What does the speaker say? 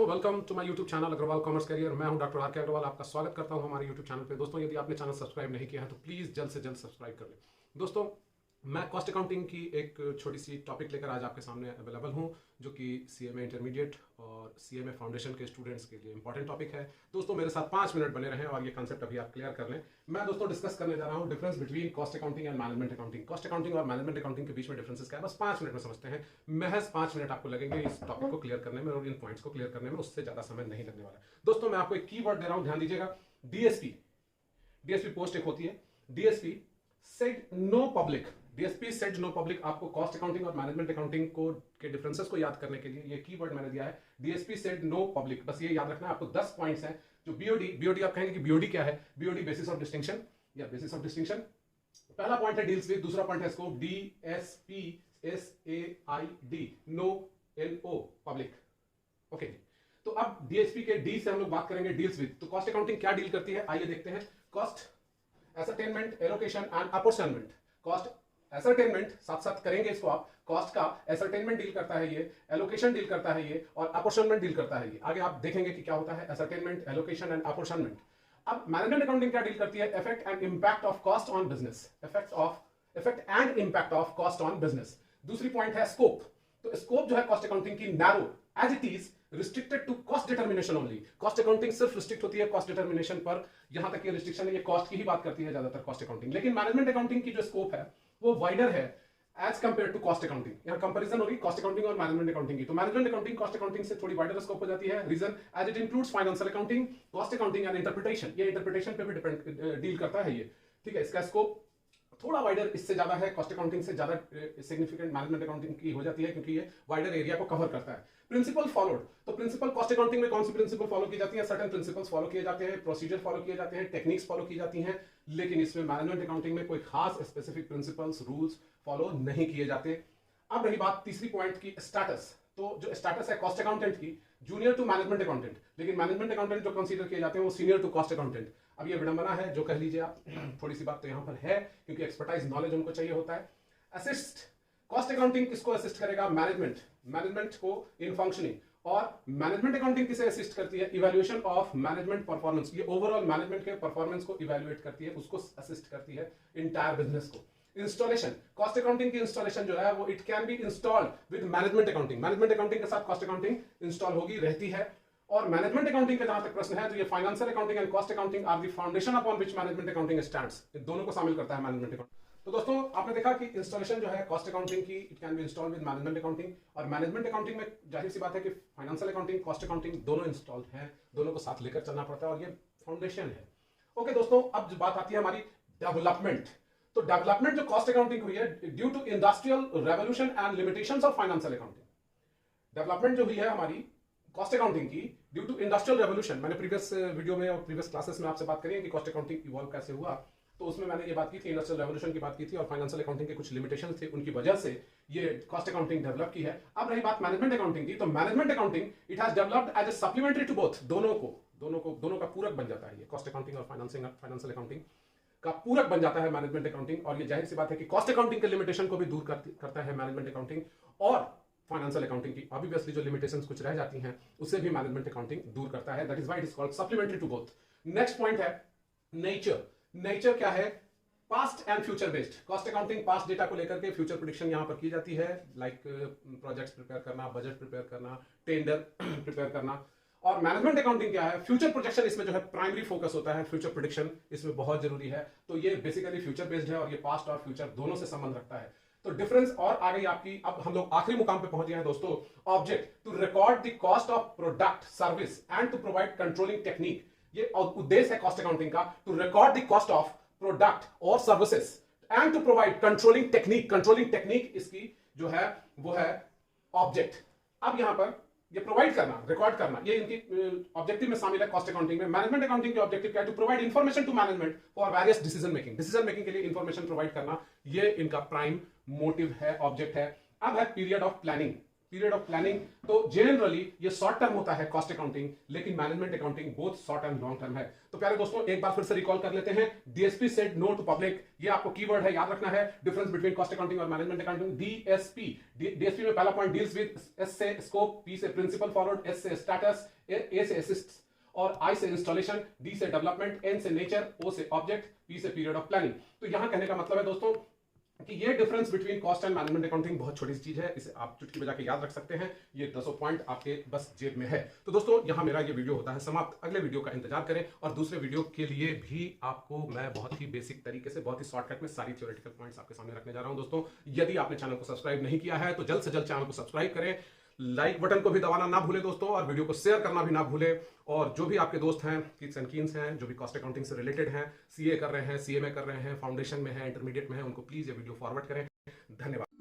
दोस्तों welcome to my YouTube channel Agarwal commerce career. मैं हूं डॉक्टर आर के अग्रवाल, आपका स्वागत करता हूं हमारे यूट्यूब चैनल पे। दोस्तों यदि आपने चैनल सब्सक्राइब नहीं किया है तो प्लीज़ जल्द से जल्द सब्सक्राइब कर लें। दोस्तों मैं कॉस्ट अकाउंटिंग की एक छोटी सी टॉपिक लेकर आज आपके सामने अवेलेबल हूं, जो कि सीएमए इंटरमीडिएट और सीएमए फाउंडेशन के स्टूडेंट्स के लिए इंपॉर्टेंट टॉपिक है। दोस्तों मेरे साथ 5 मिनट बने रहें और ये कंसेप्ट अभी आप क्लियर कर लें। मैं दोस्तों डिस्कस करने जा रहा हूं difference between cost accounting and management accounting. Cost accounting और मैनेजमेंट अकाउंटिंग के बीच में डिफरेंसेस क्या है, बस 5 मिनट में समझते हैं। महज 5 मिनट आपको लगेंगे इस टॉपिक को क्लियर करने में और इन पॉइंट्स को क्लियर करने में, उससे ज्यादा समय नहीं लगने वाला। दोस्तों मैं आपको एक कीवर्ड दे रहा हूं, ध्यान दीजिएगा। डीएसपी। डीएसपी पोस्ट एक होती है, DSP said no public. DSP said no public. आपको कॉस्ट अकाउंटिंग और मैनेजमेंट अकाउंटिंग को के डिफरेंसेस को याद करने के लिए ये कीवर्ड मैंने दिया है, डीएसपी सेड नो पब्लिक। बस ये याद रखना है आपको। 10 पॉइंट्स हैं जो बीओडी। बीओडी आप कहेंगे कि बीओडी क्या है? बीओडी बेसिस ऑफ डिस्टिंक्शन या बेसिस ऑफ डिस्टिंक्शन। पहला पॉइंट है डील्स विद, दूसरा पॉइंट है scope, DSP SAID no NO public. Okay, तो अब डीएसपी के डी से हम लोग बात करेंगे डील्स विद। तो कॉस्ट अकाउंटिंग क्या डील करती है, आइए देखते हैं। Cost ascertainment, allocation and apportionment. Cost ascertainment साथ साथ करेंगे इसको आप। कॉस्ट का एसरटेनमेंट डील करता है ये, एलोकेशन डील करता है ये, और अपॉर्चनमेंट डील करता है ये। आगे आप देखेंगे कि क्या होता है एसरटेनमेंट, एलोकेशन एंड अपॉर्चनमेंट। अब मैनेजमेंट अकाउंटिंग क्या डील करती है? Effect and impact of cost on business. Effect and impact of cost on business. दूसरी पॉइंट है स्कोप। तो स्कोप जो है कॉस्ट अकाउंटिंग की narrow, as it is restricted to cost determination only. Cost accounting सिर्फ restrict होती है cost determination पर, यहां तक ये रिस्ट्रिक्शन है, ये कॉस्ट की ही बात करती है ज्यादातर कॉस्ट अकाउंटिंग। लेकिन मैनेजमेंट अकाउंटिंग की जो स्कोप है वो वाइडर है as compare to cost accounting. यहां कंपैरिजन होगी कॉस्ट अकाउंटिंग और मैनेजमेंट अकाउंटिंग की। तो मैनेजमेंट अकाउंटिंग कॉस्ट अकाउंटिंग से थोड़ी वाइडर स्कोप हो जाती है। Reason as it includes financial accounting, cost accounting and interpretation. ये इंटरप्रिटेशन पे भी डिपेंड डील करता है ये, ठीक है। इसका स्कोप थोड़ा वाइडर इससे ज्यादा है, कॉस्ट अकाउंटिंग से ज्यादा सिग्निफिकेंट मैनेजमेंट अकाउंटिंग की हो जाती है, क्योंकि ये वाइडर एरिया को कवर करता है। Principle followed. तो प्रिंसिपल कॉस्ट अकाउंटिंग में कौन सी प्रिंसिपल फॉलो की जाती है? सर्टेन प्रिंसिपल्स फॉलो किए जाते हैं, प्रोसीजर फॉलो किए जाते हैं, टेक्निक्स फॉलो की जाती हैं। लेकिन इसमें मैनेजमेंट अकाउंटिंग में कोई खास स्पेसिफिक प्रिंसिपल्स, रूल्स फॉलो नहीं किए जाते। अब रही बात तीसरी पॉइंट की, स्टेटस। तो जो स्टेटस है कॉस्ट अकाउंटेंट की, जूनियर टू मैनेजमेंट अकाउंटेंट। लेकिन मैनेजमेंट अकाउंटेंट जो कंसीडर किए जाते हैं वो सीनियर टू कॉस्ट अकाउंटेंट। अब ये विडंबना है, जो कह लीजिए आप। थोड़ी सी बात तो यहां पर है, क्योंकि एक्सपर्टाइज नॉलेज उनको चाहिए होता है। असिस्ट। कॉस्ट अकाउंटिंग किसको असिस्ट करेगा? मैनेजमेंट को इन फंक्शनिंग। और मैनेजमेंट अकाउंटिंग किसे असिस्ट करती है? Evaluation of management performance. ये ओवरऑल मैनेजमेंट के परफॉर्मेंस को इवैल्यूएट करती है, उसको असिस्ट करती है इंटायर बिजनेस को। इंस्टॉलेशन। कॉस्ट अकाउंटिंग की इंस्टॉलेशन जो है वो it can be installed with management accounting. Management accounting के साथ कॉस्ट अकाउंटिंग इंस्टॉल होगी, रहती है। और मैनेजमेंट अकाउंटिंग का जहां तक प्रश्न है, तो ये financial accounting and cost accounting are the foundation upon which management accounting stands. इन दोनों को शामिल करता है मैनेजमेंट अकाउंटिंग। तो दोस्तों आपने देखा कि इंस्टॉलेशन जो है कॉस्ट अकाउंटिंग की, it can be installed with management accounting. और मैनेजमेंट अकाउंटिंग में जाहिर सी बात है कि फाइनेंशियल अकाउंटिंग, कॉस्ट अकाउंटिंग दोनों इंस्टॉल्ड हैं, दोनों को साथ लेकर चलना पड़ता है और ये फाउंडेशन है। ओके दोस्तों, अब जो बात आती है हमारी डेवलपमेंट। तो डेवलपमेंट जो कॉस्ट अकाउंटिंग हुई है due to industrial revolution and limitations of financial accounting. Development जो हुई है हमारी कॉस्ट अकाउंटिंग की ड्यू टू इंडस्ट्रियल रेवोल्यूशन। मैंने प्रीवियस वीडियो में और प्रीवियस क्लासेस में आपसे बात करी है कि कॉस्ट अकाउंटिंग इवॉल्व कैसे हुआ, तो उसमें मैंने ये बात की थी, इंडस्ट्रियल रेवोल्यूशन की बात की थी, और फाइनेंशियल अकाउंटिंग के कुछ लिमिटेशंस थे, उनकी वजह से ये कॉस्ट अकाउंटिंग डेवलप की है। अब रही बात मैनेजमेंट अकाउंटिंग की, तो management accounting it has developed as a supplementary to both. दोनों का पूरक बन जाता है ये। कॉस्ट अकाउंटिंग और फाइनेंशियल अकाउंटिंग का पूरक बन जाता है मैनेजमेंट अकाउंटिंग। और ये जाहिर सी बात है कि कॉस्ट अकाउंटिंग के लिमिटेशन को भी दूर करता है मैनेजमेंट अकाउंटिंग, और फाइनेंशियल अकाउंटिंग की ऑब्वियसली जो लिमिटेशंस कुछ रह जाती हैं उसे भी मैनेजमेंट अकाउंटिंग दूर करता है। That is why it is called supplementary to both. Next point है नेचर। नेचर क्या है? Past and future based. Cost accounting past data को लेकर के फ्यूचर प्रेडिक्शन यहां पर की जाती है, लाइक प्रोजेक्ट्स प्रिपेयर करना, बजट प्रिपेयर करना, टेंडर प्रिपेयर करना। और मैनेजमेंट अकाउंटिंग क्या है? फ्यूचर प्रोजेक्शन इसमें जो है प्राइमरी फोकस होता है, फ्यूचर प्रेडिक्शन इसमें बहुत जरूरी है। तो ये बेसिकली फ्यूचर बेस्ड है और ये पास्ट और फ्यूचर दोनों से संबंध रखता है। तो डिफरेंस और आ गई आपकी। अब हम लोग आखिरी मुकाम पे पहुंच गए हैं दोस्तों। Object to record the cost of product service and to provide controlling technique. ये उद्देश्य है कॉस्ट अकाउंटिंग का, to record the cost of product और services and to provide controlling technique. Controlling technique इसकी जो है वो है ऑब्जेक्ट। अब यहां पर ये प्रोवाइड करना, रिकॉर्ड करना, ये इनकी ऑब्जेक्टिव में शामिल है कॉस्ट अकाउंटिंग में। मैनेजमेंट अकाउंटिंग के ऑब्जेक्टिव क्या है? To provide information to management for various decision making. Decision making के लिए इंफॉर्मेशन प्रोवाइड करना, ये इनका प्राइम मोटिव है, ऑब्जेक्ट है। अब है period of planning. Period of planning. तो जनरली ये शॉर्ट टर्म होता है कॉस्ट अकाउंटिंग, लेकिन management accounting both short and long term है। तो प्यारे दोस्तों एक बार फिर से रिकॉल कर लेते हैं। DSP said no to public, ये आपको कीवर्ड है, याद रखना है, डिफरेंस बिटवीन कॉस्ट अकाउंटिंग और मैनेजमेंट अकाउंटिंग। डीएसपी में पहला पॉइंट डील्स विद, एस से स्कोप, पी से प्रिंसिपल फॉरवर्ड, एस से स्टेटस, ए से असिस्ट और आई से इंस्टॉलेशन, डी से डेवलपमेंट, एन से नेचर, ओ से ऑब्जेक्ट, पी से पीरियड ऑफ प्लानिंग। तो यहां कहने का मतलब है दोस्तों कि ये difference between cost and management accounting बहुत छोटी सी चीज है, इसे आप चुटकी बजा के याद रख सकते हैं। ये 10 पॉइंट आपके बस जेब में है। तो दोस्तों यहां मेरा ये वीडियो होता है समाप्त। अगले वीडियो का इंतजार करें और दूसरे वीडियो के लिए भी आपको मैं बहुत ही बेसिक तरीके से, बहुत ही शॉर्टकट में सारी थ्योरेटिकल पॉइंट्स आपके सामने रखने जा रहा हूं। दोस्तों यदि आपने चैनल को सब्सक्राइब नहीं किया है तो जल्द से जल्द चैनल को सब्सक्राइब करें, लाइक बटन को भी दबाना ना भूले दोस्तों, और वीडियो को शेयर करना भी ना भूले। और जो भी आपके दोस्त हैं, किड्स एंड कीन्स हैं, जो भी कॉस्ट अकाउंटिंग से रिलेटेड हैं, सीए कर रहे हैं, सीए में कर रहे हैं, फाउंडेशन में है, इंटरमीडिएट में है, उनको प्लीज ये वीडियो फॉरवर्ड करें। धन्यवाद।